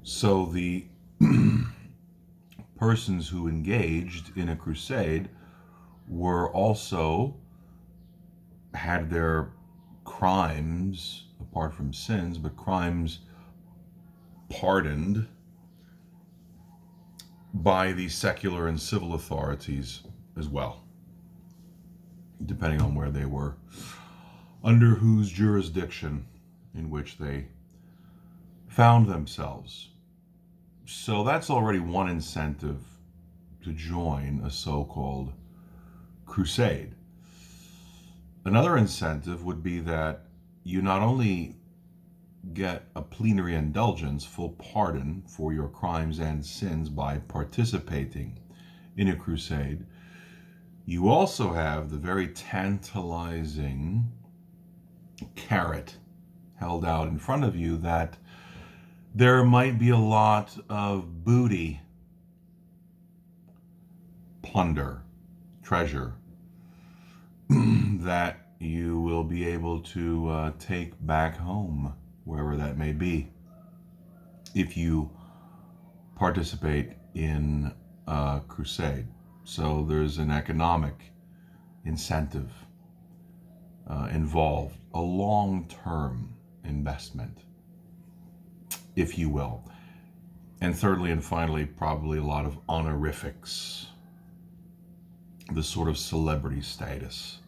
So the persons who engaged in a crusade were also had their crimes, apart from sins, but crimes pardoned by the secular and civil authorities as well, depending on where they were, under whose jurisdiction in which they found themselves. So that's already one incentive to join a so-called crusade. Another incentive would be that you not only get a plenary indulgence, full pardon for your crimes and sins by participating in a crusade, you also have the very tantalizing carrot held out in front of you that there might be a lot of booty, plunder, treasure that you will be able to take back home, wherever that may be, if you participate in a crusade. So there's an economic incentive involved, a long-term investment, if you will. And thirdly and finally, probably a lot of honorifics, the sort of celebrity status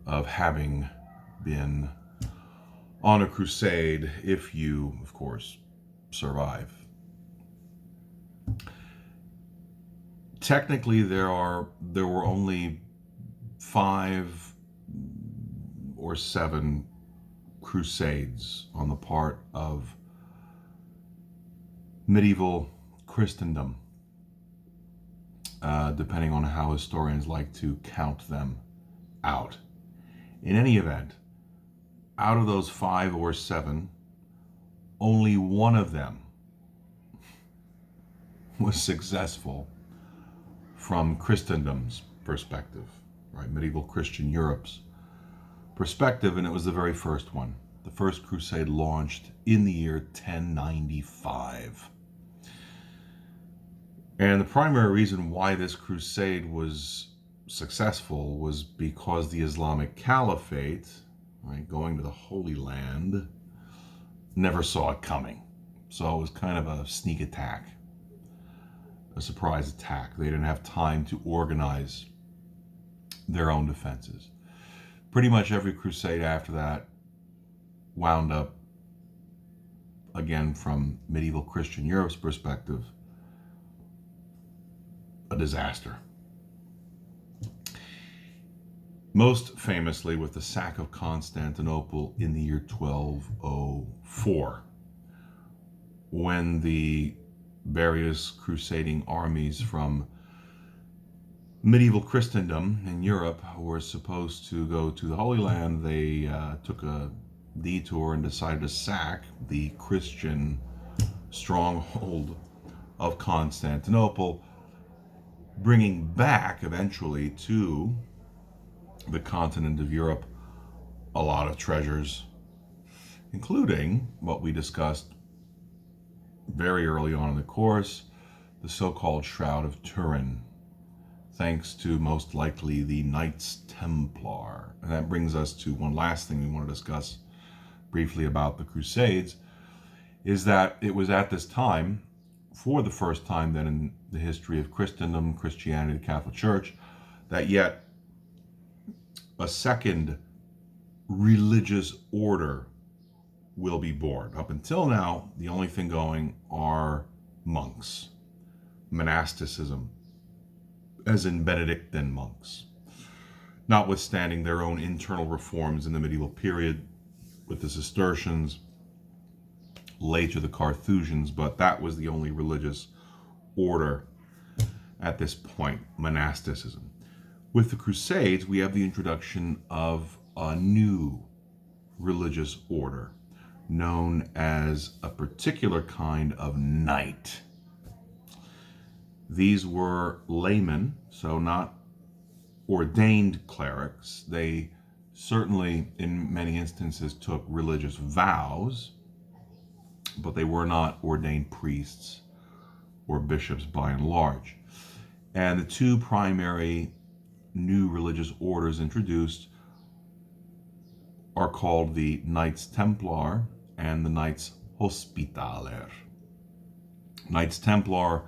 of having been on a crusade, if you, of course, survive. Technically, there were only 5 or 7 crusades on the part of medieval Christendom, depending on how historians like to count them out. In any event, out of those 5 or 7, only one of them was successful from Christendom's perspective, right? Medieval Christian Europe's perspective, and it was the very first one. The first crusade launched in the year 1095. And the primary reason why this crusade was successful was because the Islamic Caliphate, right, going to the Holy Land, never saw it coming. So it was kind of a sneak attack, a surprise attack. They didn't have time to organize their own defenses. Pretty much every crusade after that wound up, again from medieval Christian Europe's perspective, a disaster. Most famously with the sack of Constantinople in the year 1204, when the various crusading armies from medieval Christendom in Europe were supposed to go to the Holy Land. They took a detour and decided to sack the Christian stronghold of Constantinople, bringing back eventually to the continent of Europe a lot of treasures, including what we discussed very early on in the course, the so-called Shroud of Turin, thanks to most likely the Knights Templar. And that brings us to one last thing we want to discuss briefly about the Crusades, is that it was at this time, for the first time then in the history of Christendom, Christianity, the Catholic Church, that yet a second religious order will be born. Up until now, the only thing going are monks, monasticism, as in Benedictine monks, notwithstanding their own internal reforms in the medieval period with the Cistercians, later the Carthusians, but that was the only religious order at this point, monasticism. With the Crusades, we have the introduction of a new religious order known as a particular kind of knight. These were laymen, so not ordained clerics. They certainly, in many instances, took religious vows, but they were not ordained priests or bishops by and large. And the two primary new religious orders introduced are called the Knights Templar and the Knights Hospitaller. Knights Templar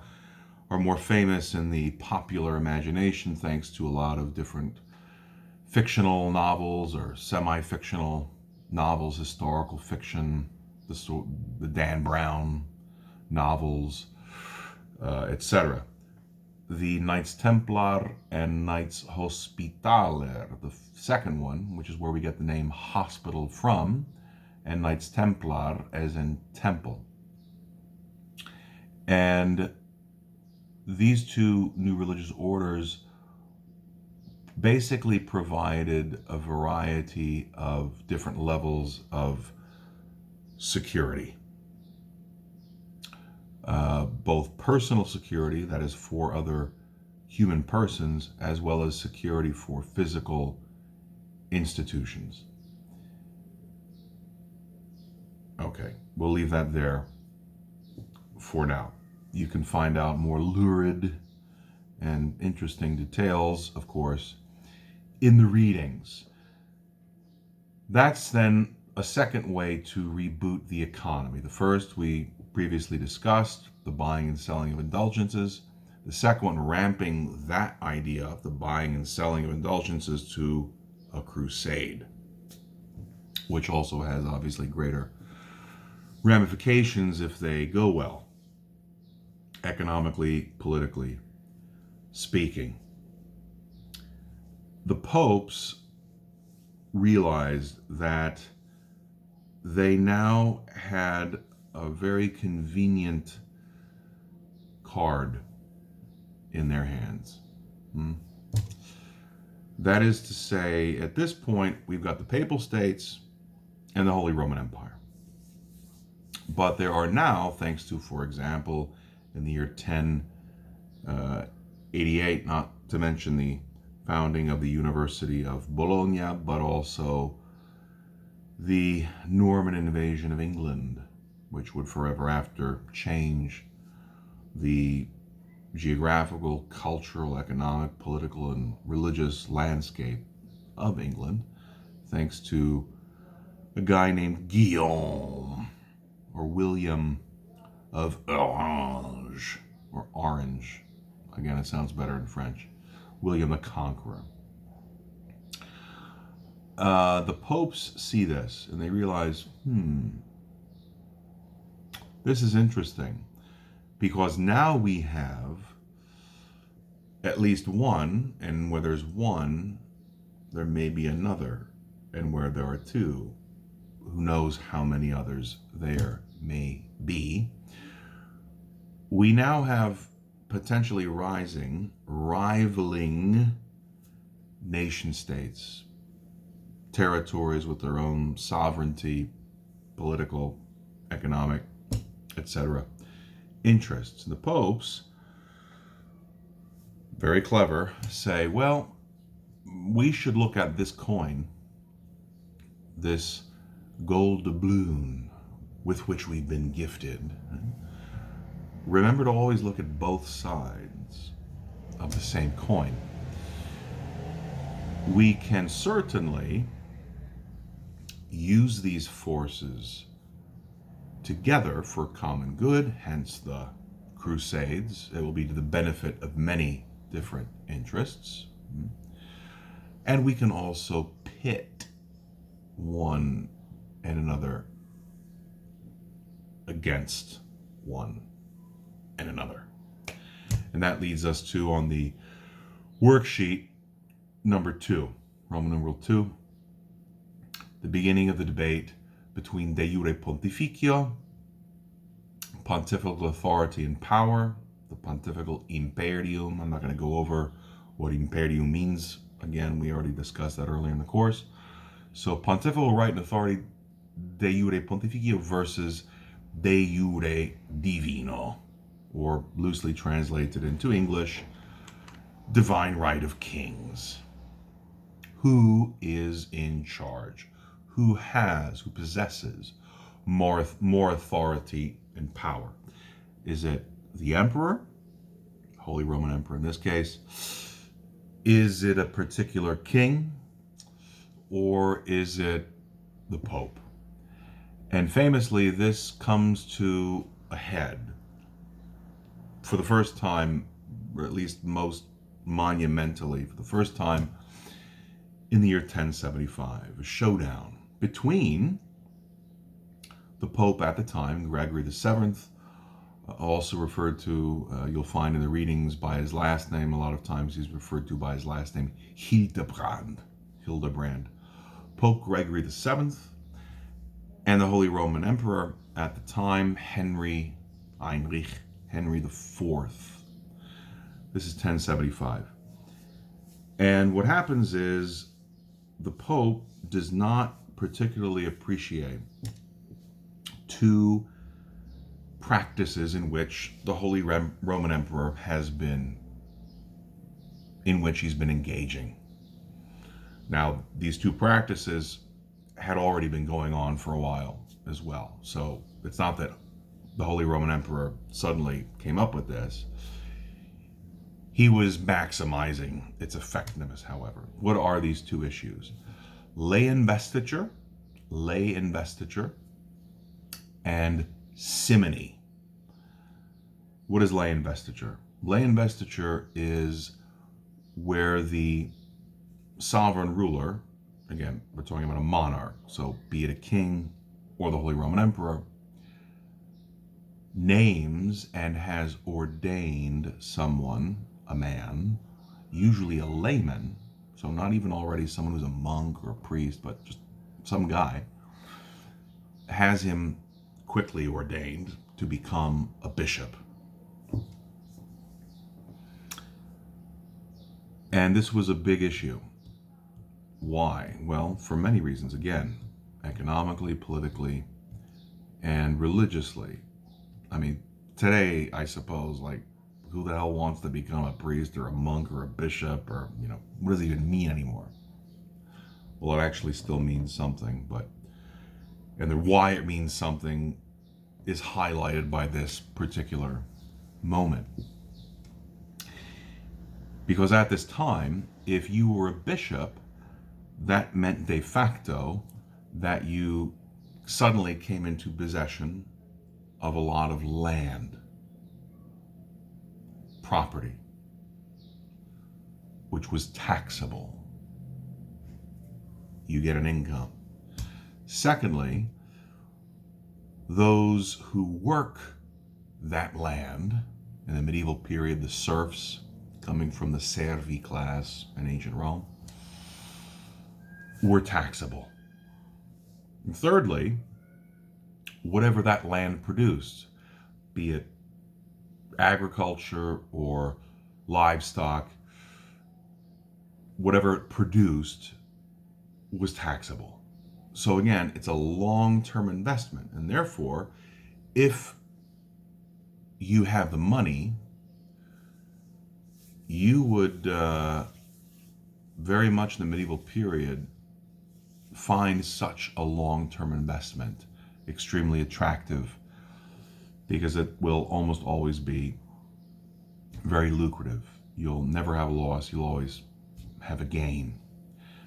are more famous in the popular imagination thanks to a lot of different fictional novels or semi-fictional novels, historical fiction, the Dan Brown novels, etc. The Knights Templar and Knights Hospitaller, the second one, which is where we get the name hospital from, and Knights Templar as in temple. And these two new religious orders basically provided a variety of different levels of security. Both personal security, that is for other human persons, as well as security for physical institutions. Okay, we'll leave that there for now. You can find out more lurid and interesting details, of course, in the readings. That's then a second way to reboot the economy. The first we previously discussed, the buying and selling of indulgences. The second one, ramping that idea of the buying and selling of indulgences to a crusade, which also has obviously greater ramifications if they go well, economically, politically speaking. The popes realized that they now had a very convenient card in their hands. That is to say, at this point, we've got the Papal States and the Holy Roman Empire. But there are now, thanks to, for example, in the year 1088, not to mention the founding of the University of Bologna, but also the Norman invasion of England, which would forever after change the geographical, cultural, economic, political, and religious landscape of England, thanks to a guy named Guillaume, or William of Orange, or Orange. Again, it sounds better in French. William the Conqueror. The popes see this and they realize, this is interesting, because now we have at least one, and where there's one, there may be another, and where there are two, who knows how many others there may be. We now have potentially rivaling nation states, territories with their own sovereignty, political, economic, etc. interests. The popes, very clever, say, well, we should look at this coin, this gold doubloon with which we've been gifted. Remember to always look at both sides of the same coin. We can certainly use these forces together for common good, hence the Crusades. It will be to the benefit of many different interests. And we can also pit one and another against one and another. And that leads us to, on the worksheet, number 2, Roman numeral 2, the beginning of the debate between de jure pontificio, pontifical authority and power, the pontifical imperium. I'm not going to go over what imperium means. Again, we already discussed that earlier in the course. So pontifical right and authority, de jure pontificio, versus de jure divino, or loosely translated into English, divine right of kings. Who is in charge? Who possesses more authority and power? Is it the emperor, Holy Roman Emperor in this case? Is it a particular king? Or is it the Pope? And famously, this comes to a head for the first time, or at least most monumentally, for the first time in the year 1075, a showdown between the Pope at the time, Gregory VII, also referred to, you'll find in the readings, by his last name. A lot of times he's referred to by his last name, Hildebrand. Pope Gregory VII, and the Holy Roman Emperor at the time, Henry IV. This is 1075. And what happens is the Pope does not particularly appreciate two practices in which the Holy Roman Emperor he's been engaging. Now, these two practices had already been going on for a while as well. So it's not that the Holy Roman Emperor suddenly came up with this. He was maximizing its effectiveness, however. What are these two issues? Lay investiture, and simony. What is lay investiture? Lay investiture is where the sovereign ruler, again, we're talking about a monarch, so be it a king or the Holy Roman Emperor, names and has ordained someone, a man, usually a layman, so not even already someone who's a monk or a priest, but just some guy, has him quickly ordained to become a bishop. And this was a big issue. Why? Well, for many reasons. Again, economically, politically, and religiously. I mean, today, I suppose, like, who the hell wants to become a priest or a monk or a bishop, or, what does it even mean anymore? Well, it actually still means something, and why it means something is highlighted by this particular moment. Because at this time, if you were a bishop, that meant de facto that you suddenly came into possession of a lot of land, property, which was taxable. You get an income. Secondly, those who work that land in the medieval period, the serfs coming from the servi class in ancient Rome, were taxable. And thirdly, whatever that land produced, be it agriculture or livestock, whatever it produced was taxable. So again, it's a long-term investment, and therefore, if you have the money, you would very much in the medieval period find such a long-term investment extremely attractive, because it will almost always be very lucrative. You'll never have a loss, you'll always have a gain.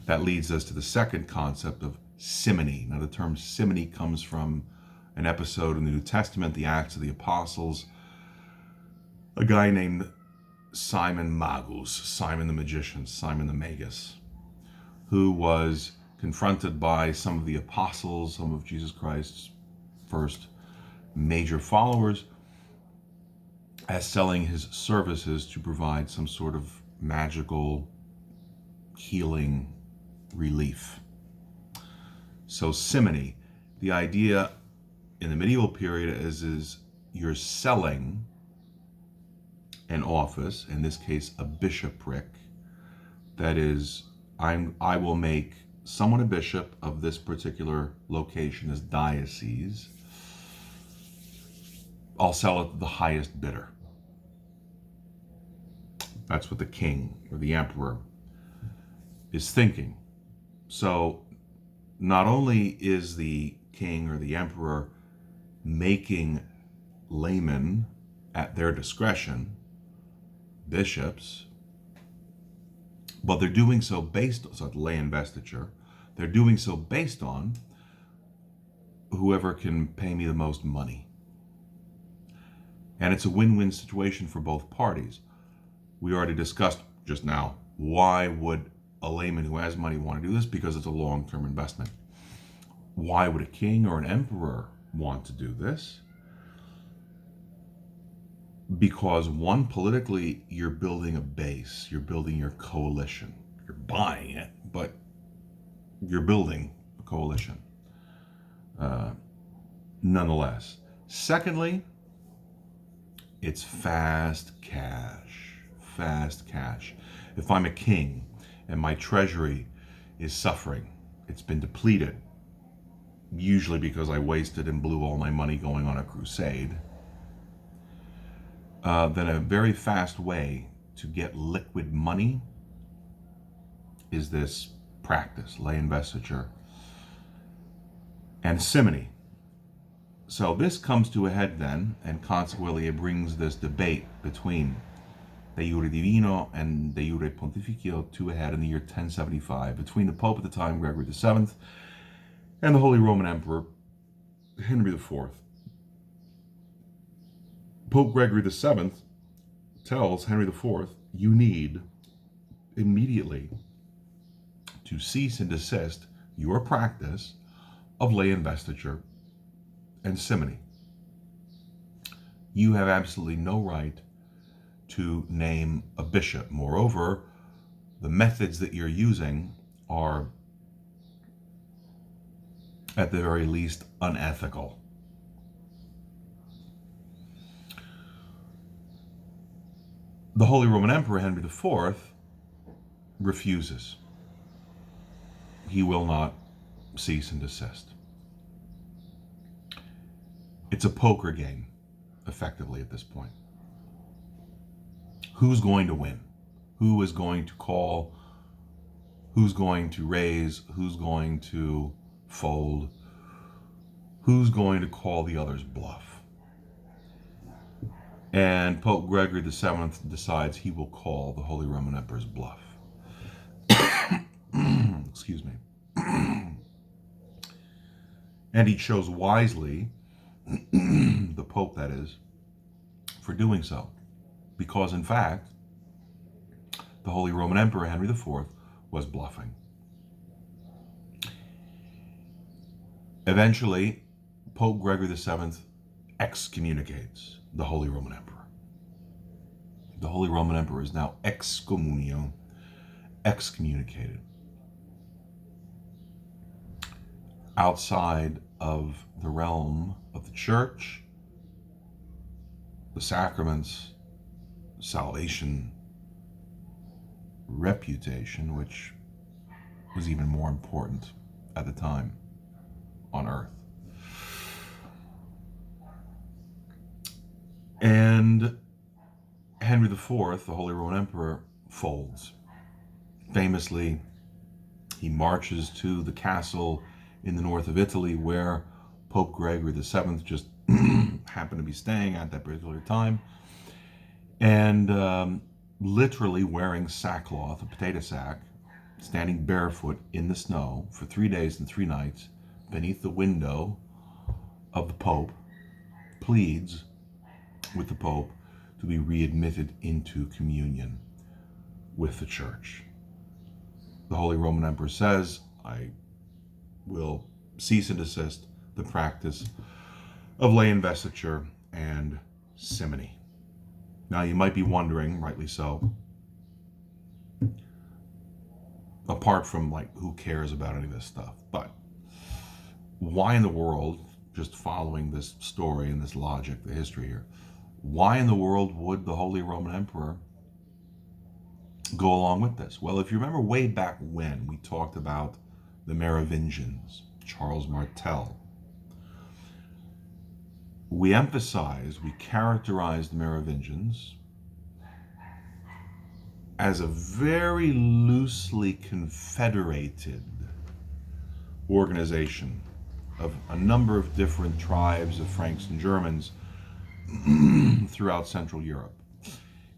That leads us to the second concept of simony. Now, the term simony comes from an episode in the New Testament, the Acts of the Apostles. A guy named Simon Magus, Simon the Magician, Simon the Magus, who was confronted by some of the apostles, some of Jesus Christ's first major followers, as selling his services to provide some sort of magical healing relief. So simony, the idea in the medieval period is you're selling an office, in this case a bishopric, that is, I will make someone a bishop of this particular location, this diocese. I'll sell it to the highest bidder. That's what the king or the emperor is thinking. So not only is the king or the emperor making laymen at their discretion bishops, but they're doing so based on lay investiture. They're doing so based on whoever can pay me the most money. And it's a win-win situation for both parties. We already discussed just now, why would a layman who has money want to do this? Because it's a long-term investment. Why would a king or an emperor want to do this? Because one, politically, you're building a base, you're building your coalition. You're buying it, but you're building a coalition. Nonetheless. Secondly, it's fast cash. Fast cash. If I'm a king and my treasury is suffering, it's been depleted, usually because I wasted and blew all my money going on a crusade, then a very fast way to get liquid money is this practice, lay investiture and simony. So this comes to a head then, and consequently it brings this debate between de jure divino and de jure pontificio to a head in the year 1075 between the Pope at the time, Gregory VII, and the Holy Roman Emperor, Henry IV. Pope Gregory VII tells Henry IV, you need immediately to cease and desist your practice of lay investiture and simony. You have absolutely no right to name a bishop. Moreover, the methods that you're using are, at the very least, unethical. The Holy Roman Emperor, Henry IV, refuses. He will not cease and desist. It's a poker game, effectively, at this point. Who's going to win? Who is going to call? Who's going to raise? Who's going to fold? Who's going to call the other's bluff? And Pope Gregory VII decides he will call the Holy Roman Emperor's bluff. Excuse me. And he chose wisely, the Pope that is, for doing so. Because in fact, the Holy Roman Emperor Henry IV was bluffing. Eventually, Pope Gregory VII excommunicates the Holy Roman Emperor. The Holy Roman Emperor is now excommunicated. Outside of the realm of the church, the sacraments, salvation, reputation, which was even more important at the time on earth. And Henry IV, the Holy Roman Emperor, folds. Famously, he marches to the castle in the north of Italy where Pope Gregory VII just happened to be staying at that particular time, and literally wearing sackcloth, a potato sack, standing barefoot in the snow for 3 days and 3 nights beneath the window of the Pope, pleads with the Pope to be readmitted into communion with the Church. The Holy Roman Emperor says, I will cease and desist the practice of lay investiture and simony. Now you might be wondering, rightly so, apart from who cares about any of this stuff, but why in the world, just following this story and this logic, the history here, why in the world would the Holy Roman Emperor go along with this? Well, if you remember way back when we talked about the Merovingians, Charles Martel, we characterized the Merovingians as a very loosely confederated organization of a number of different tribes of Franks and Germans throughout Central Europe.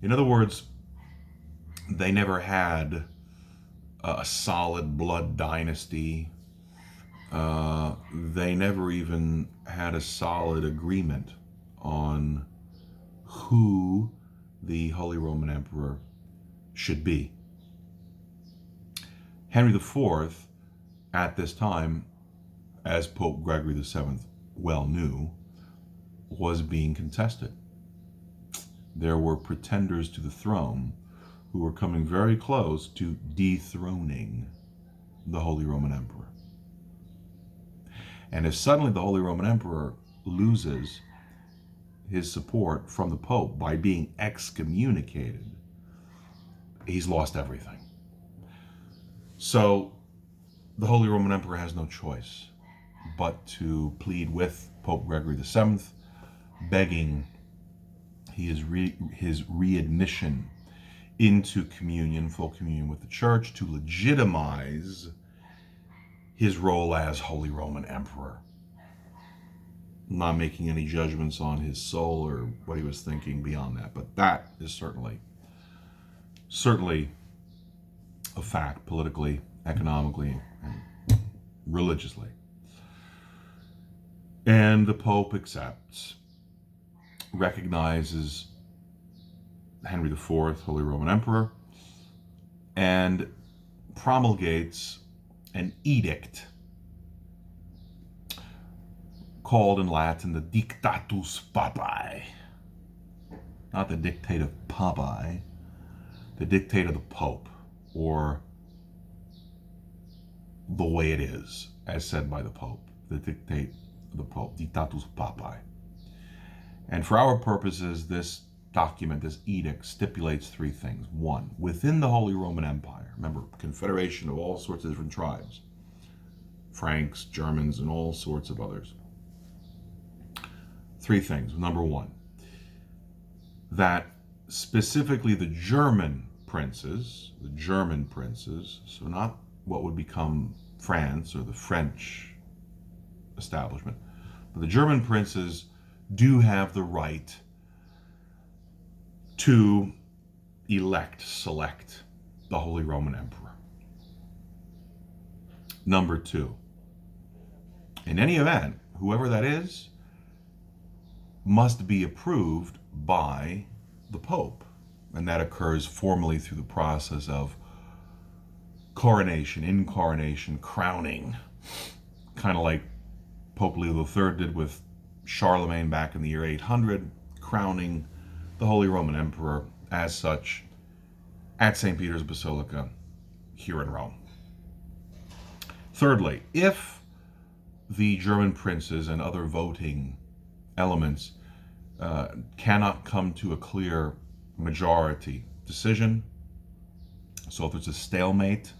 In other words, they never had a solid blood dynasty. They never even had a solid agreement on who the Holy Roman Emperor should be. Henry IV, at this time, as Pope Gregory VII well knew, was being contested. There were pretenders to the throne who were coming very close to dethroning the Holy Roman Emperor. And if suddenly the Holy Roman Emperor loses his support from the Pope by being excommunicated, he's lost everything. So the Holy Roman Emperor has no choice but to plead with Pope Gregory VII, begging his readmission into communion, full communion with the Church, to legitimize his role as Holy Roman Emperor. I'm not making any judgments on his soul or what he was thinking beyond that, but that is certainly a fact, politically, economically, and religiously. And the Pope accepts, recognizes Henry IV, Holy Roman Emperor, and promulgates an edict called in Latin the Dictatus Papae. Not the dictate of Papae, the dictate of the Pope, or the way it is, as said by the Pope, the dictate of the Pope, Dictatus Papae. And for our purposes, this document, this edict, stipulates three things. One, within the Holy Roman Empire, remember, confederation of all sorts of different tribes, Franks, Germans, and all sorts of others. Three things. Number one, that specifically the German princes, so not what would become France or the French establishment, but the German princes do have the right to select the Holy Roman Emperor. Number two, in any event, whoever that is must be approved by the Pope, and that occurs formally through the process of coronation, incoronation, crowning, kind of like Pope Leo III did with Charlemagne back in the year 800, crowning the Holy Roman Emperor as such at St. Peter's Basilica here in Rome. Thirdly, if the German princes and other voting elements cannot come to a clear majority decision, so if there's a stalemate,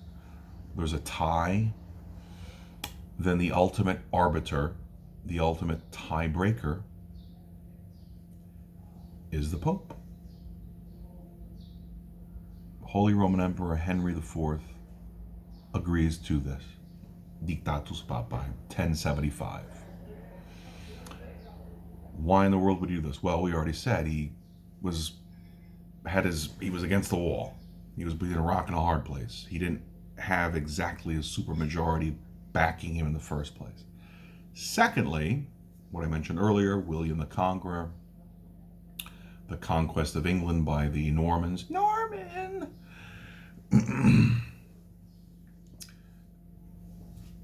there's a tie, then the ultimate arbiter, the ultimate tiebreaker, is the Pope. Holy Roman Emperor Henry IV agrees to this. Dictatus Papae, 1075. Why in the world would he do this? Well, we already said he was against the wall. He was between a rock and a hard place. He didn't have exactly a supermajority backing him in the first place. Secondly, what I mentioned earlier, William the Conqueror, the conquest of England by the Normans.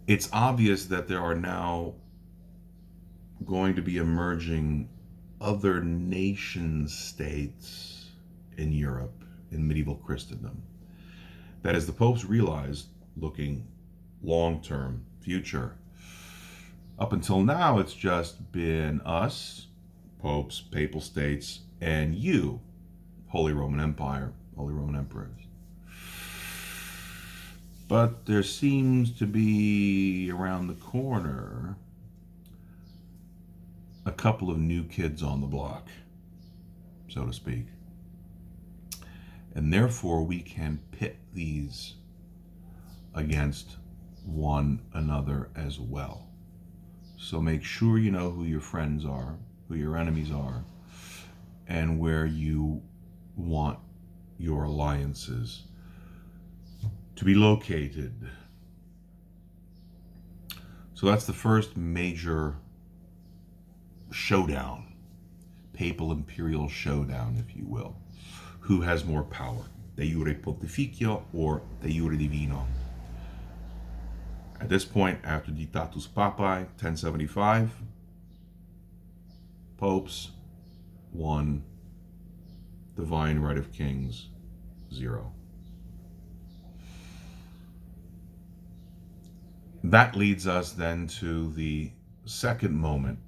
It's obvious that there are now going to be emerging other nation states in Europe, in medieval Christendom. That as the popes realized, looking long-term, future, up until now it's just been us, popes, papal states, and you, Holy Roman Empire, Holy Roman Emperors. But there seems to be around the corner a couple of new kids on the block, so to speak. And therefore we can pit these against one another as well. So make sure you know who your friends are, who your enemies are, and where you want your alliances to be located. So that's the first major showdown, papal imperial showdown, if you will. Who has more power, de jure pontificio or de jure divino? At this point, after Dictatus Papae, 1075, popes, 1, divine right of kings, 0. That leads us then to the second moment,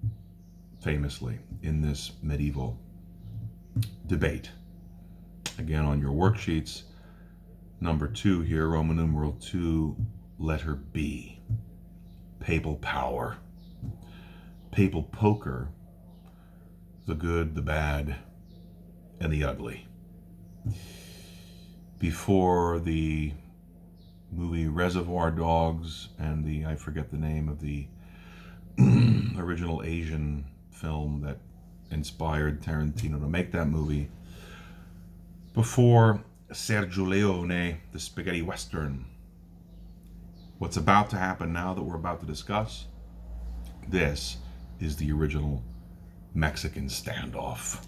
famously, in this medieval debate. Again, on your worksheets, number 2 here, Roman numeral 2, letter B, papal power, papal poker, the good, the bad, and the ugly. Before the movie Reservoir Dogs and I forget the name of the original Asian film that inspired Tarantino to make that movie, before Sergio Leone, the spaghetti western, what's about to happen now that we're about to discuss, this is the original Mexican standoff.